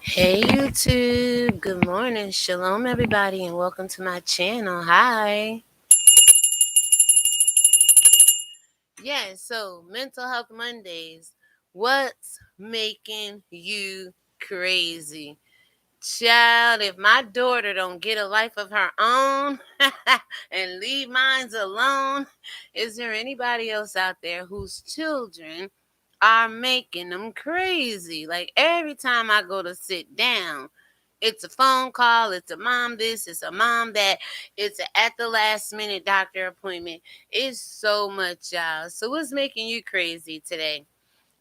Hey YouTube, good morning, shalom everybody, and welcome to my channel. Hi. So Mental Health Mondays. What's making you crazy? Child, if my daughter don't get a life of her own and leave mine alone, is there anybody else out there whose children are making them crazy? Like every time I go to sit down, it's a phone call, it's a mom this, it's a mom that, it's a at the last minute doctor appointment. It's so much, y'all. So what's making you crazy today?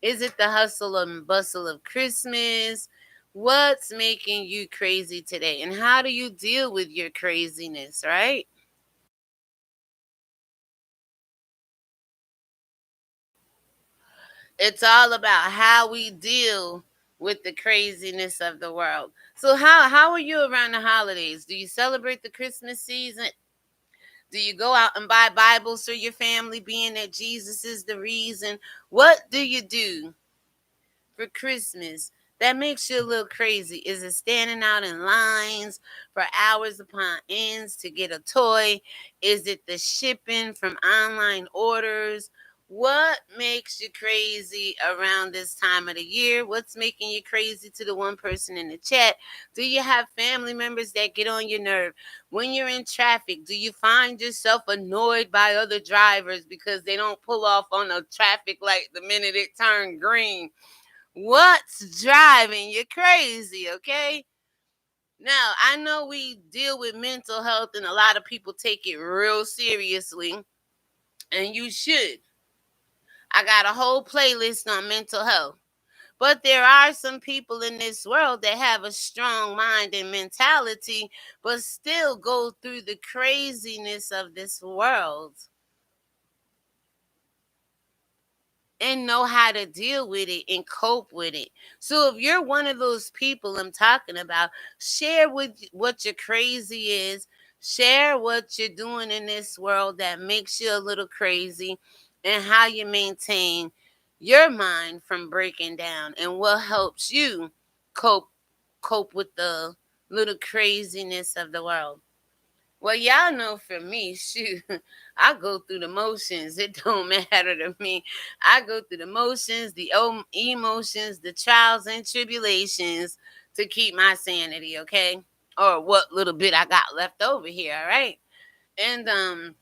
Is it the hustle and bustle of Christmas? What's making you crazy today? And how do you deal with your craziness, right? It's all about how we deal with the craziness of the world. So how are you around the holidays? Do you celebrate the Christmas season? Do you go out and buy Bibles for your family, being that Jesus is the reason? What do you do for Christmas that makes you a little crazy? Is it standing out in lines for hours upon ends to get a toy? Is it the shipping from online orders? What makes you crazy around this time of the year? What's making you crazy to the one person in the chat? Do you have family members that get on your nerve? When you're in traffic, do you find yourself annoyed by other drivers because they don't pull off on a traffic light the minute it turned green? What's driving you crazy, okay? Now, I know we deal with mental health and a lot of people take it real seriously, and you should. I got a whole playlist on mental health. But there are some people in this world that have a strong mind and mentality, but still go through the craziness of this world and know how to deal with it and cope with it. So if you're one of those people I'm talking about, share with what your crazy is. Share what you're doing in this world that makes you a little crazy and how you maintain your mind from breaking down and what helps you cope cope with the little craziness of the world. Well, y'all know for me, shoot, I go through the motions. It don't matter to me. I go through the motions, the emotions, the trials and tribulations to keep my sanity, okay? Or what little bit I got left over here, all right? And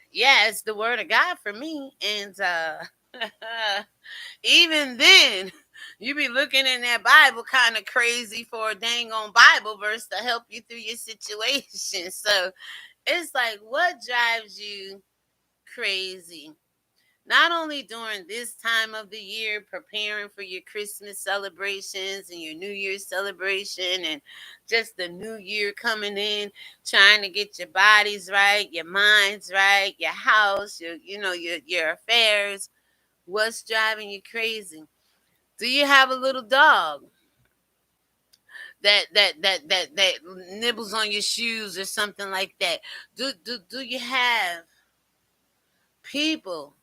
yeah, it's the word of God for me. And even then, you be looking in that Bible kind of crazy for a dang on Bible verse to help you through your situation. So it's like, what drives you crazy? Not only during this time of the year, preparing for your Christmas celebrations and your New Year's celebration, and just the new year coming in, trying to get your bodies right, your minds right, your house, your affairs. What's driving you crazy? Do you have a little dog that nibbles on your shoes or something like that? Do you have people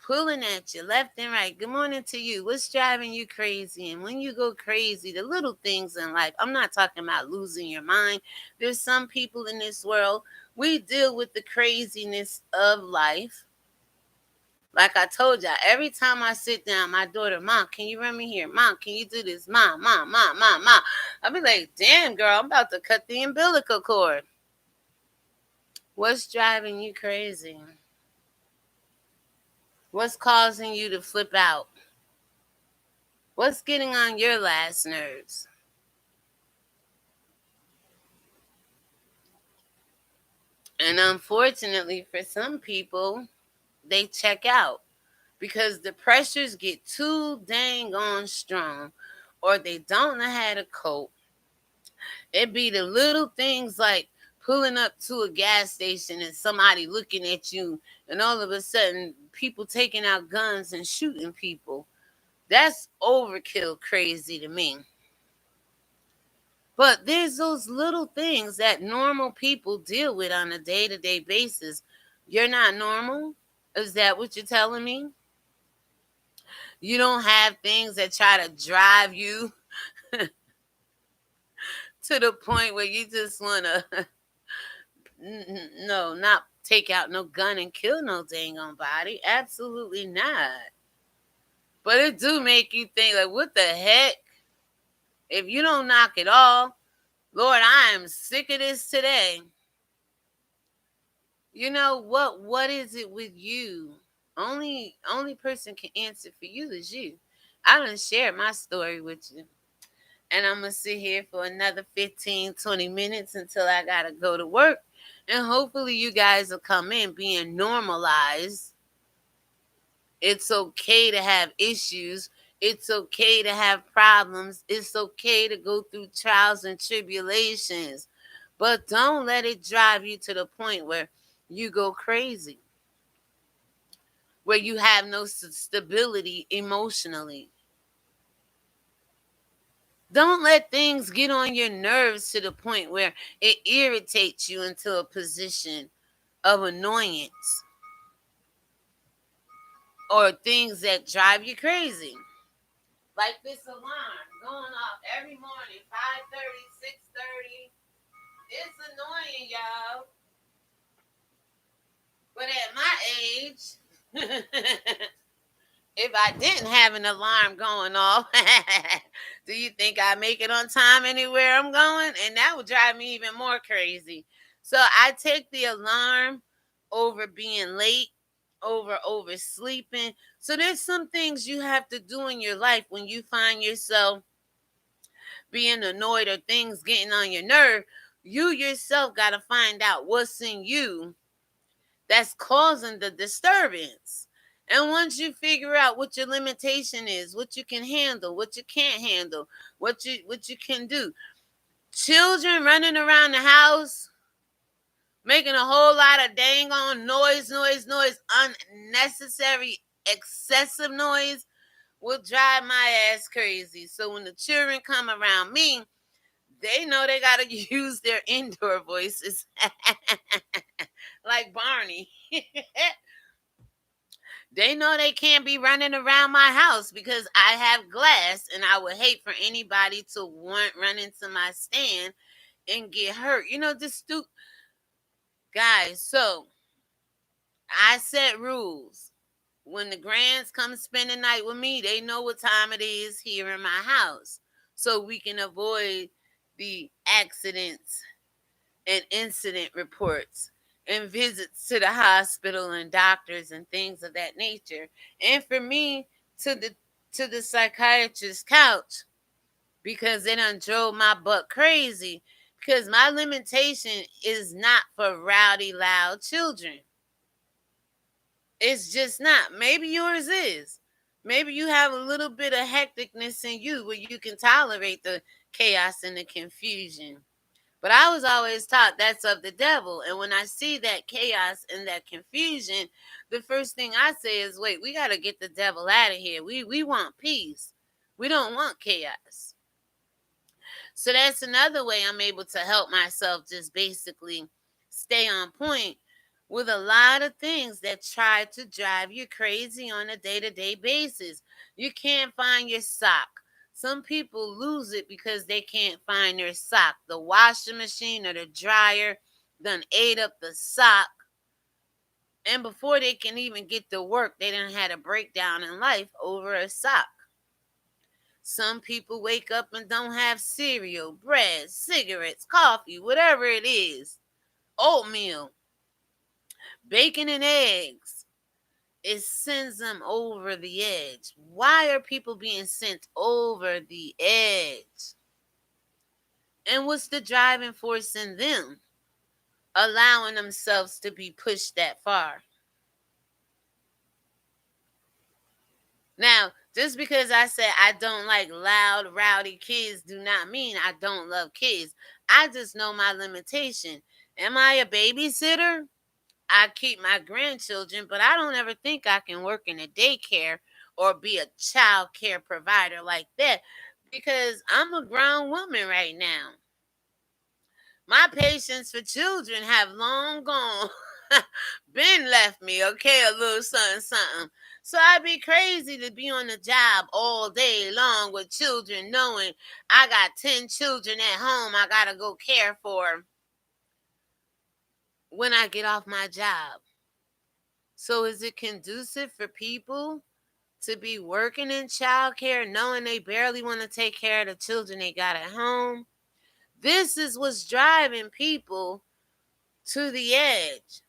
pulling at you left and right? Good morning to you. What's driving you crazy? And when you go crazy, the little things in life, I'm not talking about losing your mind. There's some people in this world, we deal with the craziness of life. Like I told y'all, every time I sit down, my daughter, Mom, can you run me here? Mom, can you do this? Mom. I'll be like, damn, girl, I'm about to cut the umbilical cord. What's driving you crazy? What's causing you to flip out? What's getting on your last nerves? And unfortunately, for some people, they check out because the pressures get too dang on strong, or they don't know how to cope. It be the little things like pulling up to a gas station and somebody looking at you, and all of a sudden, people taking out guns and shooting people. That's overkill crazy to me. But there's those little things that normal people deal with on a day to day basis. You're not normal? Is that what you're telling me? You don't have things that try to drive you to the point where you just want to, no, not take out no gun and kill no dang on body. Absolutely not. But it do make you think, like, what the heck? If you don't knock it off, Lord, I am sick of this today. You know what? What is it with you? Only person can answer for you is you. I done shared my story with you. And I'm going to sit here for another 15, 20 minutes until I got to go to work. And hopefully you guys will come in being normalized. It's okay to have issues. It's okay to have problems. It's okay to go through trials and tribulations. But don't let it drive you to the point where you go crazy, where you have no stability emotionally. Don't let things get on your nerves to the point where it irritates you into a position of annoyance or things that drive you crazy. Like this alarm going off every morning, 5:30, 6:30. It's annoying, y'all. But at my age, if I didn't have an alarm going off, do you think I make it on time anywhere I'm going? And that would drive me even more crazy. So I take the alarm over being late, over oversleeping. So there's some things you have to do in your life when you find yourself being annoyed or things getting on your nerve. You yourself got to find out what's in you that's causing the disturbance. And once you figure out what your limitation is, what you can handle, what you can't handle, what you can do. Children running around the house, making a whole lot of dang on noise, unnecessary, excessive noise will drive my ass crazy. So when the children come around me, they know they got to use their indoor voices like Barney. They know they can't be running around my house because I have glass, and I would hate for anybody to run into my stand and get hurt. You know, this stupid guys. So I set rules. When the grands come spend the night with me, they know what time it is here in my house, so we can avoid the accidents and incident reports and visits to the hospital and doctors and things of that nature. And for me to the psychiatrist's couch because they done drove my butt crazy, because my limitation is not for rowdy, loud children. It's just not. Maybe yours is. Maybe you have a little bit of hecticness in you where you can tolerate the chaos and the confusion. But I was always taught that's of the devil. And when I see that chaos and that confusion, the first thing I say is, wait, we got to get the devil out of here. We want peace. We don't want chaos. So that's another way I'm able to help myself just basically stay on point with a lot of things that try to drive you crazy on a day-to-day basis. You can't find your sock. Some people lose it because they can't find their sock. The washing machine or the dryer done ate up the sock. And before they can even get to work, they done had a breakdown in life over a sock. Some people wake up and don't have cereal, bread, cigarettes, coffee, whatever it is, oatmeal, bacon and eggs. It sends them over the edge. Why are people being sent over the edge? And what's the driving force in them allowing themselves to be pushed that far? Now, just because I say I don't like loud, rowdy kids do not mean I don't love kids. I just know my limitation. Am I a babysitter? I keep my grandchildren, but I don't ever think I can work in a daycare or be a child care provider like that because I'm a grown woman right now. My patience for children have long gone, been left me, okay, a little something, something. So I'd be crazy to be on the job all day long with children, knowing I got 10 children at home I got to go care for when I get off my job. So is it conducive for people to be working in childcare knowing they barely want to take care of the children they got at home? This is what's driving people to the edge.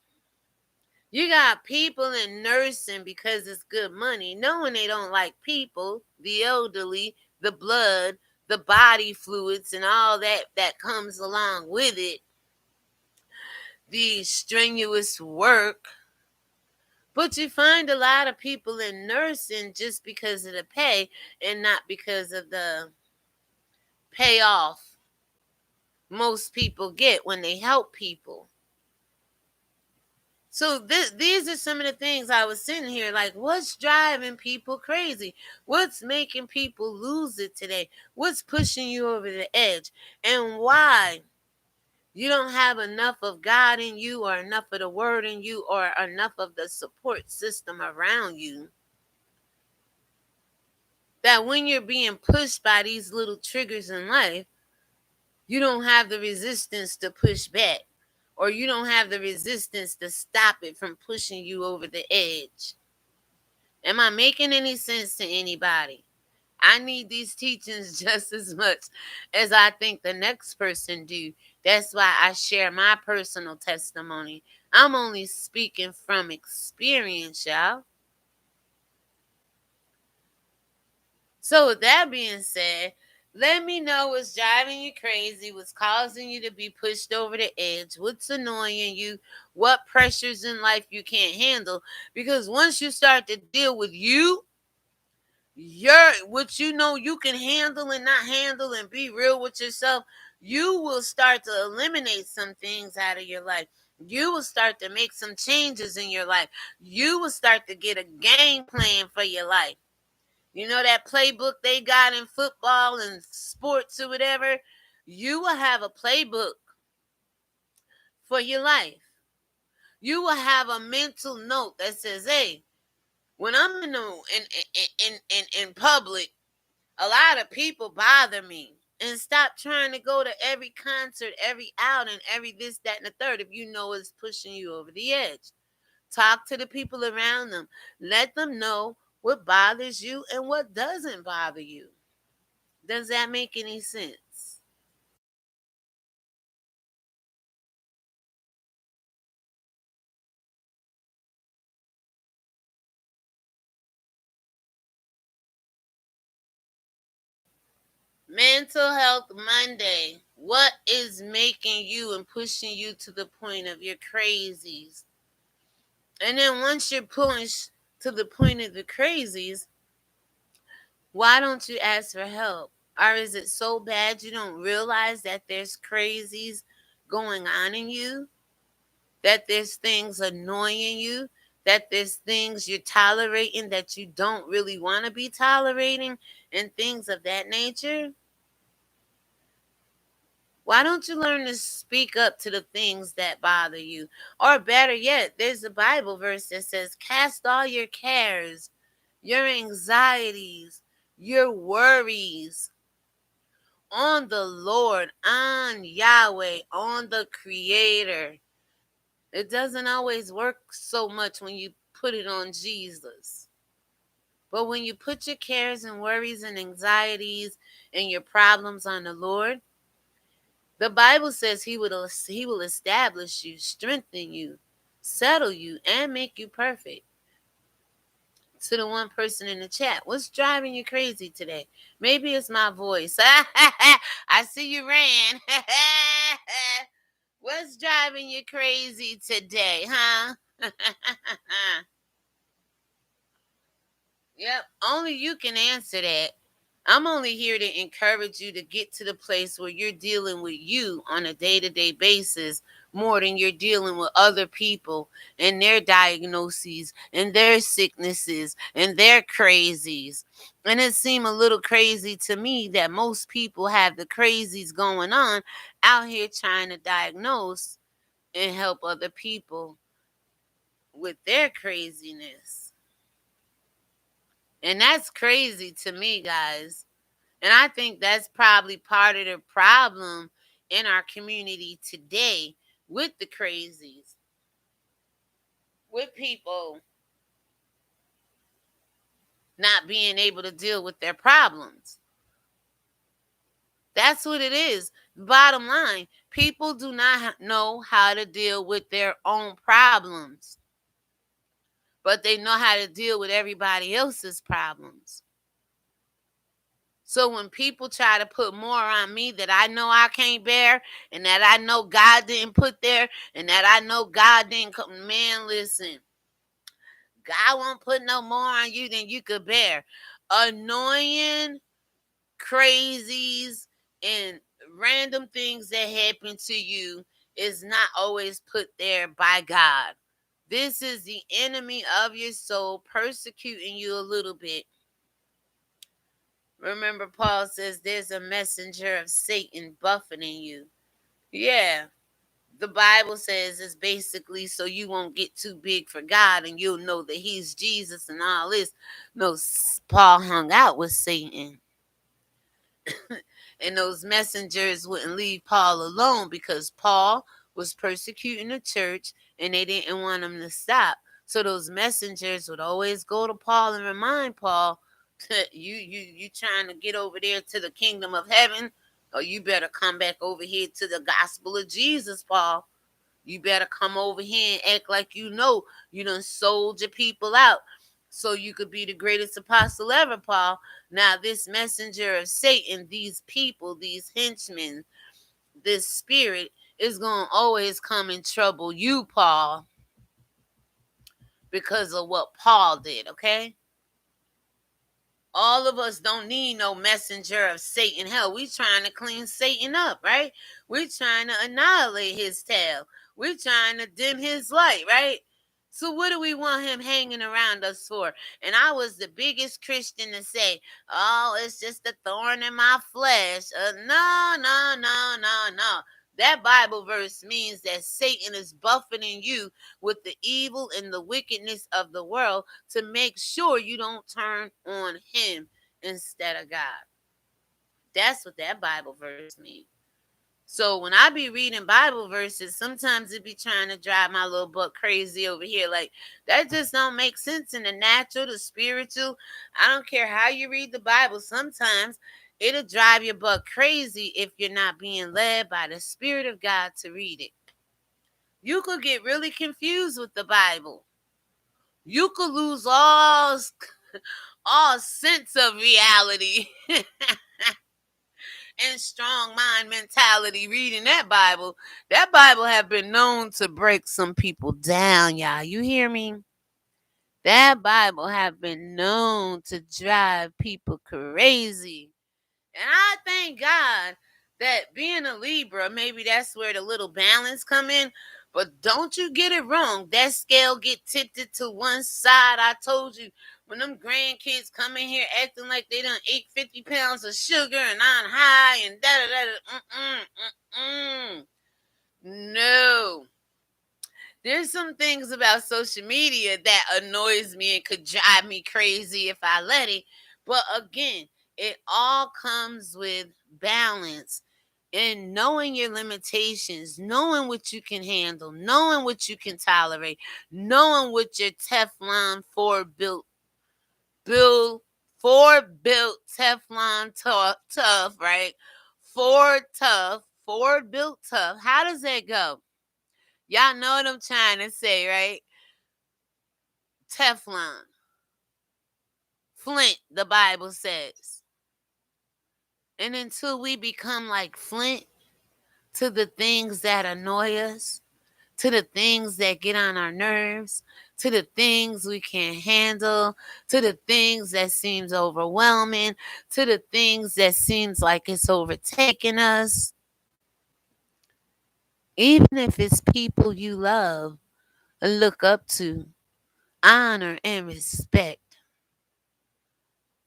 You got people in nursing because it's good money, knowing they don't like people, the elderly, the blood, the body fluids, and all that comes along with it. The strenuous work. But you find a lot of people in nursing just because of the pay and not because of the payoff most people get when they help people. So these are some of the things I was sitting here like, what's driving people crazy? What's making people lose it today? What's pushing you over the edge? And why you don't have enough of God in you, or enough of the word in you, or enough of the support system around you, that when you're being pushed by these little triggers in life, you don't have the resistance to push back, or you don't have the resistance to stop it from pushing you over the edge. Am I making any sense to anybody? I need these teachings just as much as I think the next person do. That's why I share my personal testimony. I'm only speaking from experience, y'all. So with that being said, let me know what's driving you crazy, what's causing you to be pushed over the edge, what's annoying you, what pressures in life you can't handle. Because once you start to deal with you, what you know you can handle and not handle, and be real with yourself, you will start to eliminate some things out of your life. You will start to make some changes in your life. You will start to get a game plan for your life. You know that playbook they got in football and sports or whatever? You will have a playbook for your life. You will have a mental note that says, hey, when I'm in public, a lot of people bother me. And stop trying to go to every concert, every outing, every this, that, and the third if you know it's pushing you over the edge. Talk to the people around them. Let them know what bothers you and what doesn't bother you. Does that make any sense? Mental Health Monday. What is making you and pushing you to the point of your crazies? And then once you're pushed to the point of the crazies, why don't you ask for help? Or is it so bad you don't realize that there's crazies going on in you? That there's things annoying you? That there's things you're tolerating that you don't really want to be tolerating? And things of that nature? Why don't you learn to speak up to the things that bother you? Or better yet, there's a Bible verse that says, cast all your cares, your anxieties, your worries on the Lord, on Yahweh, on the Creator. It doesn't always work so much when you put it on Jesus. But when you put your cares and worries and anxieties and your problems on the Lord, the Bible says he will establish you, strengthen you, settle you, and make you perfect. To the one person in the chat, what's driving you crazy today? Maybe it's my voice. I see you ran. What's driving you crazy today, huh? Yep, only you can answer that. I'm only here to encourage you to get to the place where you're dealing with you on a day-to-day basis more than you're dealing with other people and their diagnoses and their sicknesses and their crazies. And it seemed a little crazy to me that most people have the crazies going on out here trying to diagnose and help other people with their craziness. And that's crazy to me, guys. And I think that's probably part of the problem in our community today with the crazies, with people not being able to deal with their problems. That's what it is. Bottom line, people do not know how to deal with their own problems, but they know how to deal with everybody else's problems. So when people try to put more on me that I know I can't bear and that I know God didn't put there and that I know God didn't come, man, listen, God won't put no more on you than you could bear. Annoying crazies and random things that happen to you is not always put there by God. This is the enemy of your soul persecuting you a little bit. Remember, Paul says there's a messenger of Satan buffeting you. Yeah, the Bible says it's basically so you won't get too big for God and you'll know that He's Jesus and all this. No, Paul hung out with Satan. And those messengers wouldn't leave Paul alone because Paul was persecuting the church and they didn't want him to stop. So those messengers would always go to Paul and remind Paul, you trying to get over there to the kingdom of heaven, or you better come back over here to the gospel of Jesus, Paul. You better come over here and act like you done sold your people out so you could be the greatest apostle ever, Paul. Now, this messenger of Satan, these people, these henchmen, this spirit is going to always come and trouble you, Paul, because of what Paul did, okay? All of us don't need no messenger of Satan. Hell, we trying to clean Satan up, right? We trying to annihilate his tail. We trying to dim his light, right? So what do we want him hanging around us for? And I was the biggest Christian to say, oh, it's just a thorn in my flesh. No, no, no, no, no. That Bible verse means that Satan is buffeting you with the evil and the wickedness of the world to make sure you don't turn on him instead of God. That's what that Bible verse means. So when I be reading Bible verses, sometimes it be trying to drive my little butt crazy over here. Like, that just don't make sense in the natural, the spiritual. I don't care how you read the Bible. Sometimes it'll drive your butt crazy if you're not being led by the Spirit of God to read it. You could get really confused with the Bible. You could lose all sense of reality and strong mind mentality reading that Bible. That Bible have been known to break some people down, y'all. You hear me? That Bible have been known to drive people crazy. And I thank God that being a Libra, maybe that's where the little balance come in. But don't you get it wrong. That scale get tipped to one side. I told you, when them grandkids come in here acting like they done ate 50 pounds of sugar and on high and da-da-da-da. No. There's some things about social media that annoys me and could drive me crazy if I let it. But again, it all comes with balance and knowing your limitations, knowing what you can handle, knowing what you can tolerate, knowing what your Teflon build for built Teflon tough, right? Ford built tough. How does that go? Y'all know what I'm trying to say, right? Teflon. Flint, the Bible says. And until we become like Flint to the things that annoy us, to the things that get on our nerves, to the things we can't handle, to the things that seems overwhelming, to the things that seems like it's overtaking us, even if it's people you love, look up to, honor and respect.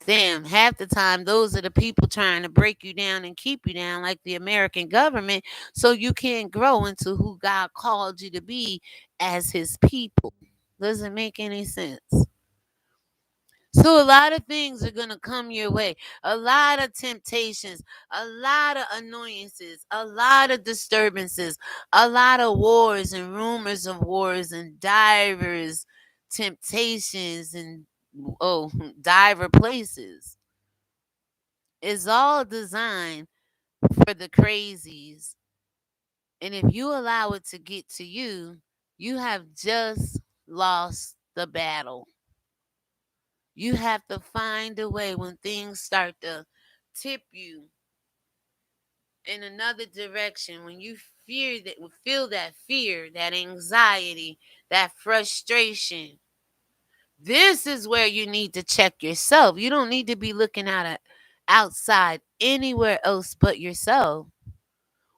Damn, half the time those are the people trying to break you down and keep you down, like the American government, so you can't grow into who God called you to be as his people. Doesn't make any sense. So a lot of things are going to come your way. A lot of temptations, a lot of annoyances, a lot of disturbances, a lot of wars and rumors of wars and divers temptations and oh, diver places. It's all designed for the crazies. And if you allow it to get to you, you have just lost the battle. You have to find a way when things start to tip you in another direction, when you feel that fear, that anxiety, that frustration. This is where you need to check yourself. You don't need to be looking at outside anywhere else but yourself.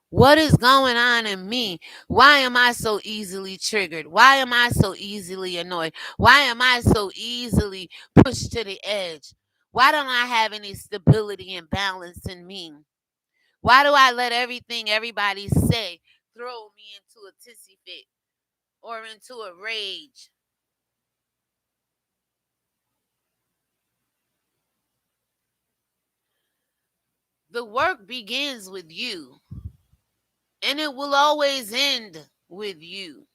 What is going on in me? Why am I so easily triggered? Why am I so easily annoyed? Why am I so easily pushed to the edge? Why don't I have any stability and balance in me? Why do I let everything everybody say throw me into a tissy fit or into a rage? The work begins with you, and it will always end with you.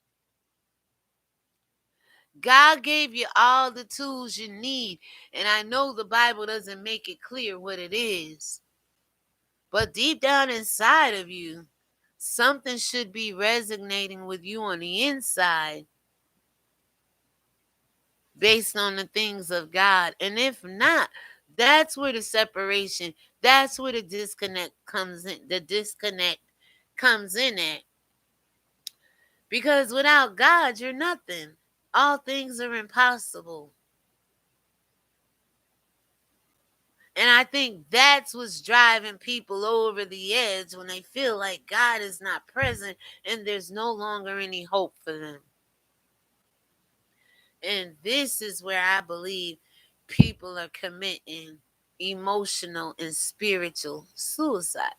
God gave you all the tools you need. And I know the Bible doesn't make it clear what it is. But deep down inside of you, something should be resonating with you on the inside based on the things of God. And if not, that's where the separation, that's where the disconnect comes in. The disconnect comes in at. Because without God, you're nothing. All things are impossible. And I think that's what's driving people over the edge when they feel like God is not present and there's no longer any hope for them. And this is where I believe people are committing emotional and spiritual suicide.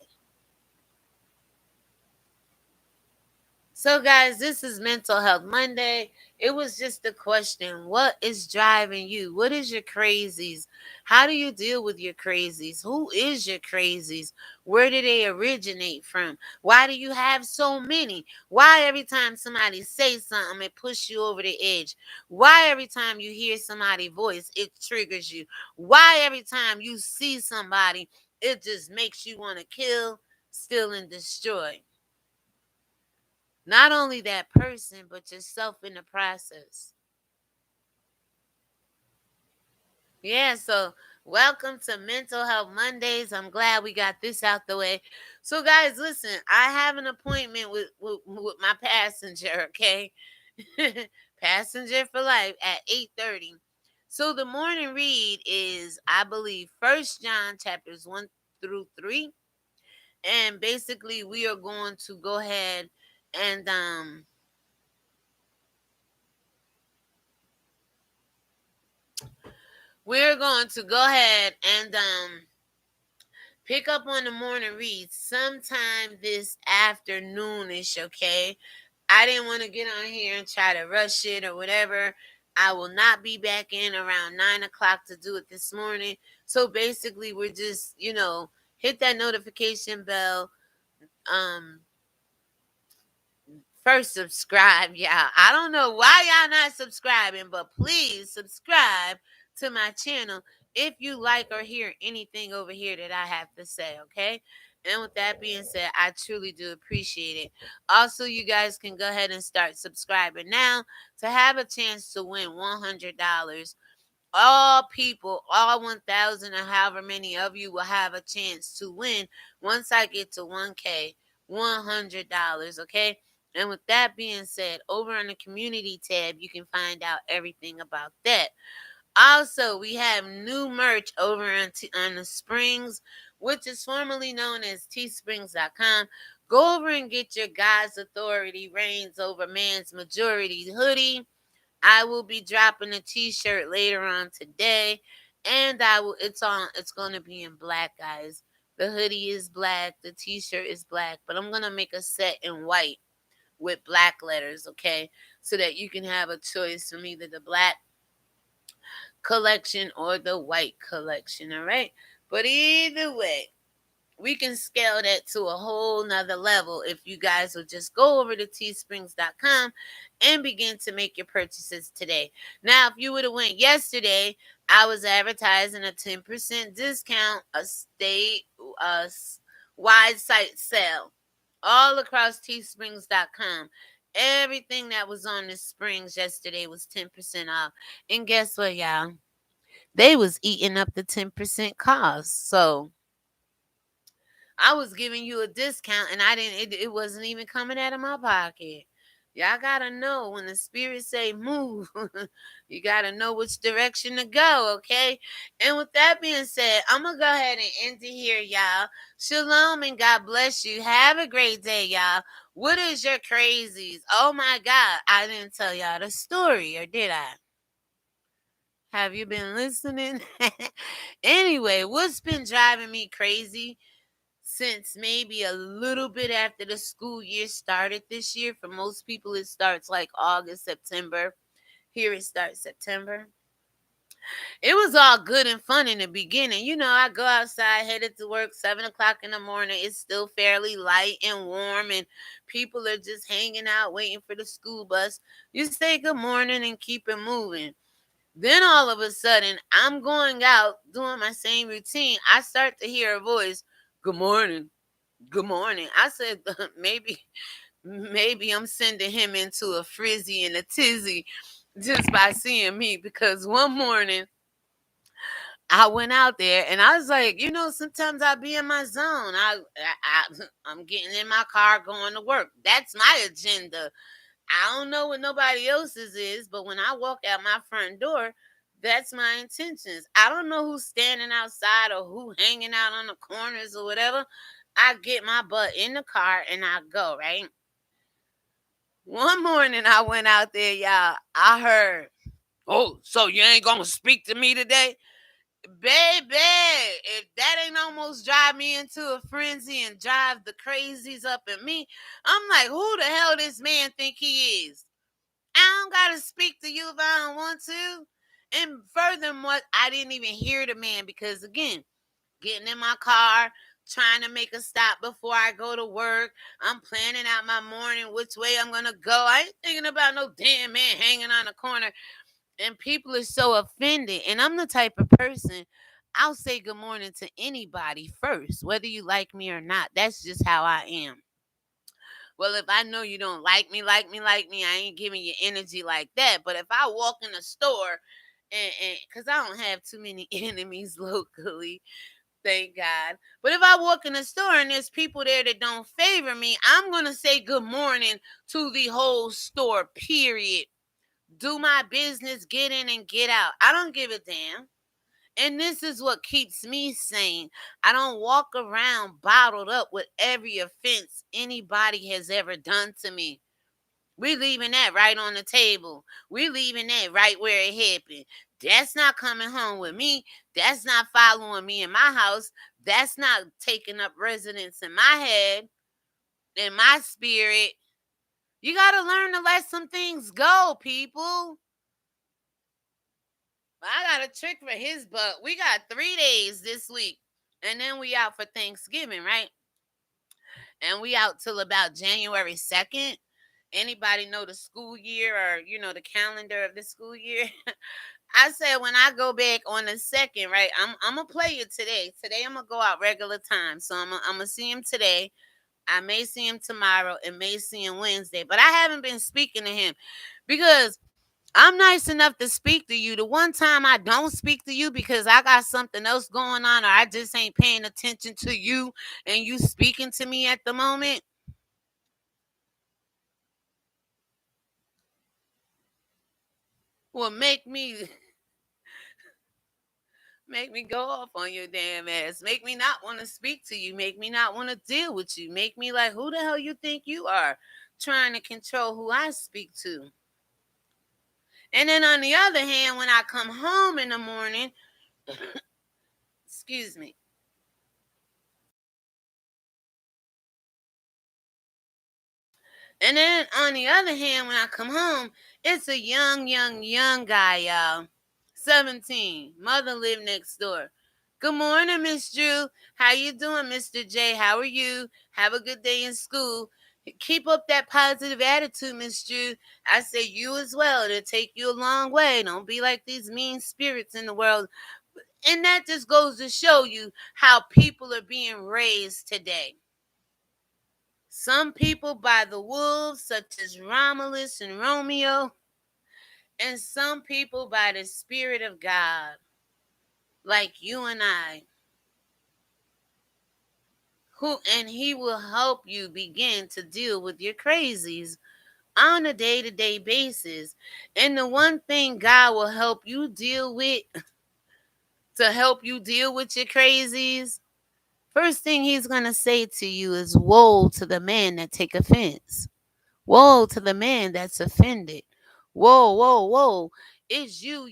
So, guys, this is Mental Health Monday. It was just a question. What is driving you? What is your crazies? How do you deal with your crazies? Who is your crazies? Where do they originate from? Why do you have so many? Why every time somebody says something, it pushes you over the edge? Why every time you hear somebody's voice, it triggers you? Why every time you see somebody, it just makes you want to kill, steal, and destroy? Not only that person, but yourself in the process. Yeah, so welcome to Mental Health Mondays. I'm glad we got this out the way. So, guys, listen, I have an appointment with my passenger, okay? Passenger for life at 8:30. So the morning read is, I believe, First John chapters 1 through 3. And basically we are going to go ahead and we're going to go ahead and pick up on the morning read sometime this afternoonish, okay? I didn't want to get on here and try to rush it or whatever. I will not be back in around 9 o'clock to do it this morning. So basically, we're just, hit that notification bell. Um, First, subscribe, y'all. I don't know why y'all not subscribing, but please subscribe to my channel if you like or hear anything over here that I have to say, okay? And with that being said, I truly do appreciate it. Also, you guys can go ahead and start subscribing now to have a chance to win $100. All people, all 1,000 or however many of you will have a chance to win once I get to 1K, $100, okay? And with that being said, over on the community tab, you can find out everything about that. Also, we have new merch over on the Springs, which is formerly known as teesprings.com. Go over and get your God's authority reigns over man's majority hoodie. I will be dropping a t-shirt later on today, and it's going to be in black, guys. The hoodie is black, the t-shirt is black, but I'm going to make a set in white with black letters, okay? So that you can have a choice from either the black, collection or the white collection, all right? But either way, we can scale that to a whole nother level if you guys will just go over to teesprings.com and begin to make your purchases today. Now, if you would have went yesterday, I was advertising a 10% discount, a state wide site sale all across teesprings.com. Everything that was on the springs yesterday was 10% off. And guess what, y'all? They was eating up the 10% cost. So I was giving you a discount and I didn't it wasn't even coming out of my pocket. Y'all gotta know when the spirit say move, you gotta know which direction to go, okay? And with that being said, I'm gonna go ahead and end it here, y'all. Shalom and God bless you. Have a great day, y'all. What is your crazies? Oh my God, I didn't tell y'all the story, or did I? Have you been listening? Anyway, what's been driving me crazy since maybe a little bit after the school year started this year? For most people, it starts like August, September. Here it starts September. It was all good and fun in the beginning. You know, I go outside, headed to work, 7 o'clock in the morning. It's still fairly light and warm, and people are just hanging out, waiting for the school bus. You say good morning and keep it moving. Then all of a sudden, I'm going out doing my same routine. I start to hear a voice, "Good morning. Good morning." I said, maybe I'm sending him into a frizzy and a tizzy just by seeing me, because one morning I went out there and I was like, sometimes I be in my zone. I'm getting in my car going to work. That's my agenda. I don't know what nobody else's is, but when I walk out my front door, that's my intentions. I don't know who's standing outside or who hanging out on the corners or whatever. I get my butt in the car and I go, right? One morning I went out there, y'all. I heard, "Oh, so you ain't gonna speak to me today?" Baby, if that ain't almost drive me into a frenzy and drive the crazies up in me, I'm like, who the hell this man think he is? I don't gotta speak to you if I don't want to. And furthermore, I didn't even hear the man because, again, getting in my car, trying to make a stop before I go to work. I'm planning out my morning, which way I'm gonna go. I ain't thinking about no damn man hanging on the corner. And people are so offended. And I'm the type of person, I'll say good morning to anybody first, whether you like me or not. That's just how I am. Well, if I know you don't like me, I ain't giving you energy like that. But if I walk in a store and because I don't have too many enemies locally, thank God. But if I walk in a store and there's people there that don't favor me, I'm going to say good morning to the whole store, period. Do my business, get in and get out. I don't give a damn. And this is what keeps me sane. I don't walk around bottled up with every offense anybody has ever done to me. We leaving that right on the table. We leaving that right where it happened. That's not coming home with me. That's not following me in my house. That's not taking up residence in my head, in my spirit. You got to learn to let some things go, people. I got a trick for his butt. We got 3 days this week. And then we out for Thanksgiving, right? And we out till about January 2nd. Anybody know the school year, or the calendar of the school year? I said when I go back on the 2nd, right? I'm gonna play it today. Today I'm gonna go out regular time, so I'm gonna see him today. I may see him tomorrow and may see him Wednesday, but I haven't been speaking to him because I'm nice enough to speak to you. The one time I don't speak to you because I got something else going on, or I just ain't paying attention to you and you speaking to me at the moment, will make me go off on your damn ass. Make me not want to speak to you. Make me not want to deal with you. Make me like, who the hell you think you are? Trying to control who I speak to. And then on the other hand, when I come home in the morning, excuse me. And then on the other hand, when I come home, it's a young guy, y'all. 17. Mother lived next door. Good morning, Miss Drew. How you doing, Mr. J? How are you? Have a good day in school. Keep up that positive attitude, Miss Drew. I say you as well. It'll take you a long way. Don't be like these mean spirits in the world. And that just goes to show you how people are being raised today. Some people by the wolves, such as Romulus and Romeo, and some people by the Spirit of God, like you and I, who and he will help you begin to deal with your crazies on a day-to-day basis. And the one thing God will help you deal with to help you deal with your crazies, first thing he's going to say to you is, woe to the man that take offense. Woe to the man that's offended. Whoa, whoa, whoa. It's you.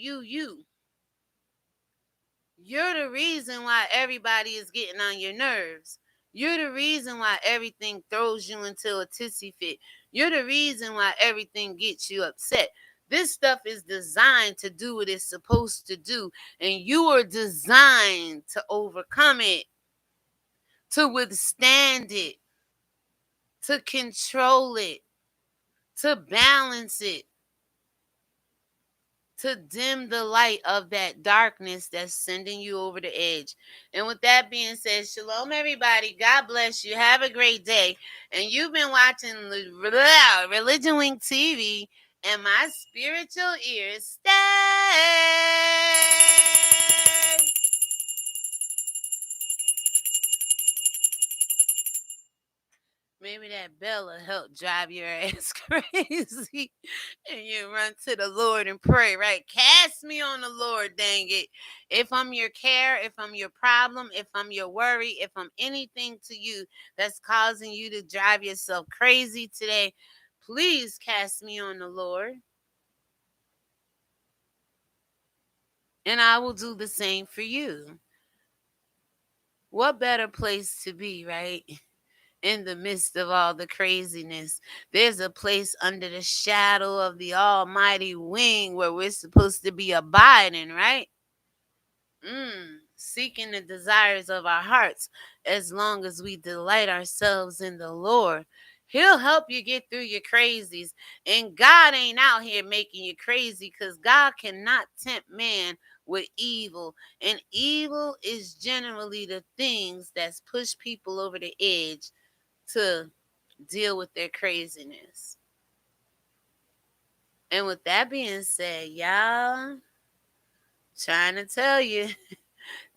You're the reason why everybody is getting on your nerves. You're the reason why everything throws you into a tissy fit. You're the reason why everything gets you upset. This stuff is designed to do what it's supposed to do, and you are designed to overcome it, to withstand it, to control it, to balance it, to dim the light of that darkness that's sending you over the edge. And with that being said, shalom, everybody. God bless you. Have a great day. And you've been watching Religion Wink TV, and my spiritual ears stay. Maybe that bell will help drive your ass crazy. And you run to the Lord and pray, right? Cast me on the Lord, dang it. If I'm your care, if I'm your problem, if I'm your worry, if I'm anything to you that's causing you to drive yourself crazy today, please cast me on the Lord. And I will do the same for you. What better place to be, right? In the midst of all the craziness. There's a place under the shadow of the almighty wing where we're supposed to be abiding, right? Seeking the desires of our hearts as long as we delight ourselves in the Lord. He'll help you get through your crazies. And God ain't out here making you crazy because God cannot tempt man with evil. And evil is generally the things that's push people over the edge to deal with their craziness. And with that being said, y'all, trying to tell you,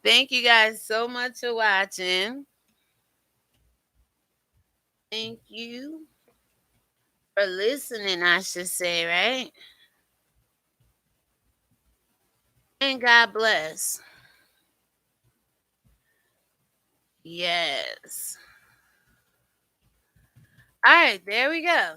thank you guys so much for watching. Thank you for listening, I should say, right? And God bless. Yes. All right, there we go.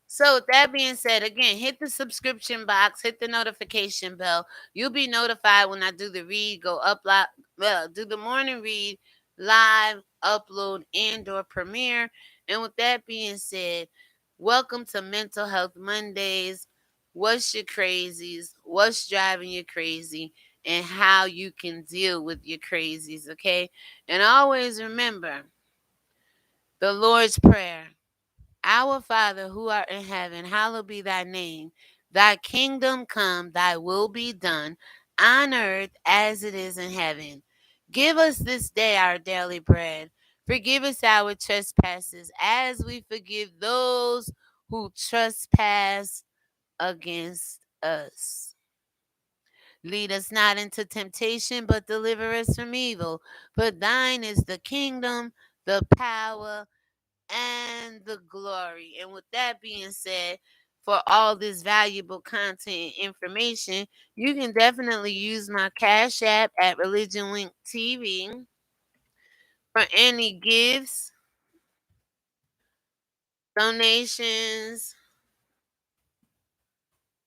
So with that being said, again, hit the subscription box, hit the notification bell. You'll be notified when I do the read, do the morning read, live, upload, and/or premiere. And with that being said, welcome to Mental Health Mondays. What's your crazies? What's driving you crazy? And how you can deal with your crazies, okay? And always remember the Lord's Prayer. Our Father who art in heaven, hallowed be thy name. Thy kingdom come, thy will be done, on earth as it is in heaven. Give us this day our daily bread. Forgive us our trespasses as we forgive those who trespass against us. Lead us not into temptation, but deliver us from evil. For thine is the kingdom, the power, and the glory. And with that being said, for all this valuable content and information, you can definitely use my Cash App at ReligionWinked TV for any gifts, donations,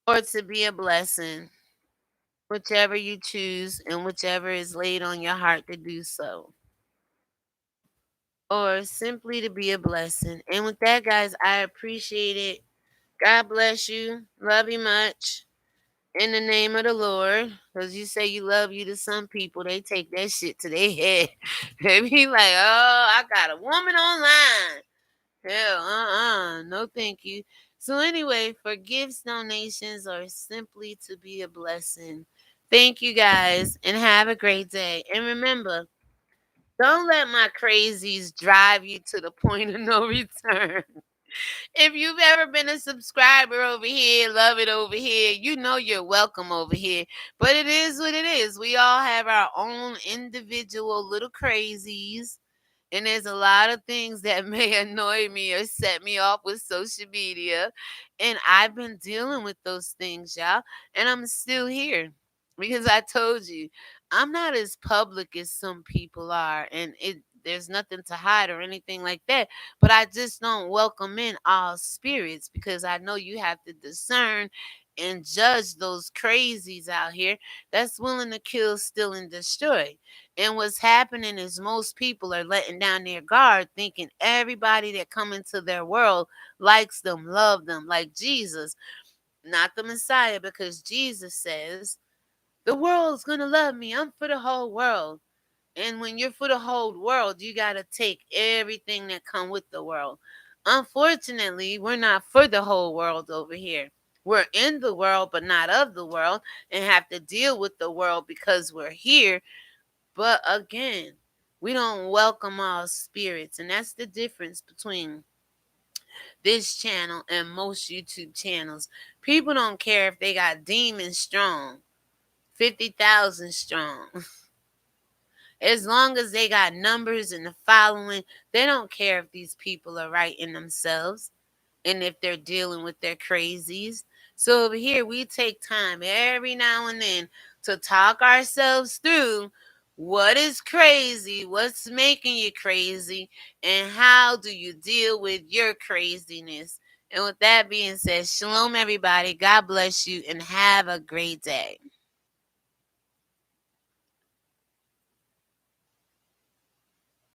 or to be a blessing, whichever you choose and whichever is laid on your heart to do so. Or simply to be a blessing. And with that, guys, I appreciate it. God bless you. Love you much. In the name of the Lord. Because you say you love you to some people, they take that shit to their head. They be like, oh, I got a woman online. Hell, no thank you. So anyway, for gifts, donations, or simply to be a blessing, thank you guys and have a great day. And remember, don't let my crazies drive you to the point of no return. If you've ever been a subscriber over here, love it over here, you know you're welcome over here. But it is what it is. We all have our own individual little crazies. And there's a lot of things that may annoy me or set me off with social media. And I've been dealing with those things, y'all. And I'm still here because I told you I'm not as public as some people are. And there's nothing to hide or anything like that. But I just don't welcome in all spirits because I know you have to discern and judge those crazies out here that's willing to kill, steal, and destroy. And what's happening is most people are letting down their guard, thinking everybody that come into their world likes them, love them, like Jesus, not the Messiah, because Jesus says, the world's gonna love me. I'm for the whole world. And when you're for the whole world, you gotta take everything that come with the world. Unfortunately, we're not for the whole world over here. We're in the world, but not of the world, and have to deal with the world because we're here. But again, we don't welcome all spirits. And that's the difference between this channel and most YouTube channels. People don't care if they got demons strong, 50,000 strong. As long as they got numbers and the following, they don't care if these people are right in themselves and if they're dealing with their crazies. So over here, we take time every now and then to talk ourselves through what is crazy, what's making you crazy, and how do you deal with your craziness. And with that being said, shalom, everybody. God bless you and have a great day.